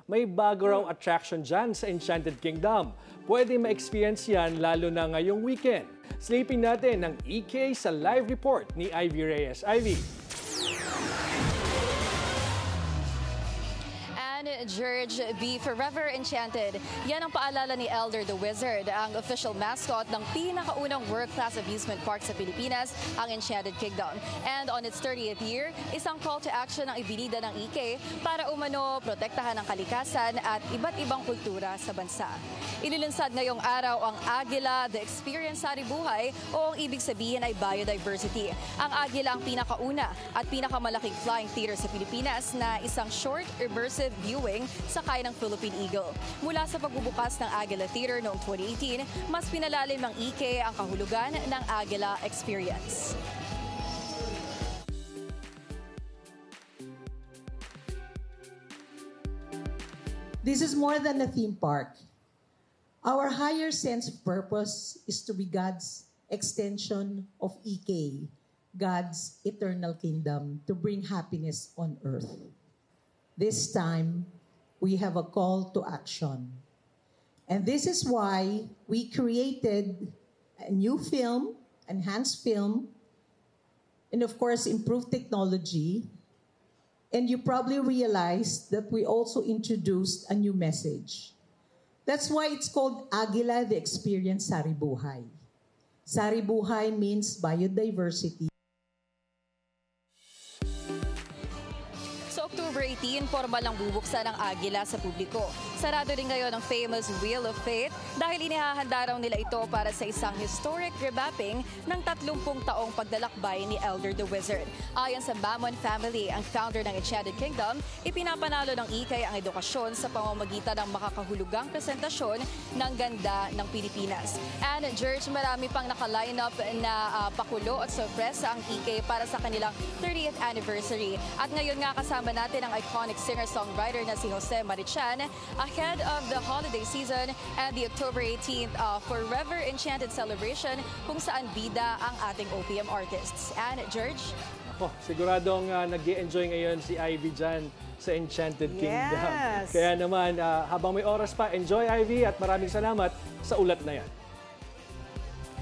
May bago raw attraction dyan sa Enchanted Kingdom. Pwede ma-experience yan lalo na ngayong weekend. Sleeping natin ng EK sa live report ni Ivy Reyes. Ivy. George, be forever enchanted. Yan ang paalala ni Elder the Wizard, ang official mascot ng pinakaunang world-class amusement park sa Pilipinas, ang Enchanted Kingdom. And on its 30th year, isang call to action ang ibinida ng EK para umano protektahan ang kalikasan at iba't ibang kultura sa bansa. Ililunsad ngayong araw ang Agila, the experience sa buhay o ang ibig sabihin ay biodiversity. Ang Agila ang pinakauna at pinakamalaking flying theater sa Pilipinas na isang short, immersive viewing sa kaya ng Philippine Eagle. Mula sa pagbubukas ng Agila Theater noong 2018, mas pinalalim ng EK ang kahulugan ng Agila Experience. This is more than a theme park. Our higher sense of purpose is to be God's extension of EK, God's eternal kingdom, to bring happiness on earth. This time, we have a call to action. And this is why we created a new film, enhanced film, and of course, improved technology. And you probably realized that we also introduced a new message. That's why it's called Agila, the Experience Saribuhay. Saribuhay means biodiversity. Sa October 18, formal lang bubuksan ang Agila sa publiko. Sarado rin ngayon ang famous Wheel of Fate dahil inihahanda raw nila ito para sa isang historic revamping ng 30 taong paglalakbay ni Elder the Wizard. Ayon sa Bamon family, ang founder ng Enchanted Kingdom, ipinapanalo ng EK ang edukasyon sa pamamagitan ng makakahulugang presentasyon ng ganda ng Pilipinas. And George, marami pang naka-line up na pakulo at sorpresa ang EK para sa kanilang 30th anniversary. At ngayon nga kasama natin ang iconic singer-songwriter na si Jose Marichan ahead of the holiday season and the October 18th Forever Enchanted celebration kung saan bida ang ating OPM artists. And George? Siguradong nag-i-enjoy ngayon si Ivy dyan sa Enchanted Kingdom. Kaya naman, habang may oras pa, enjoy Ivy at maraming salamat sa ulat na yan.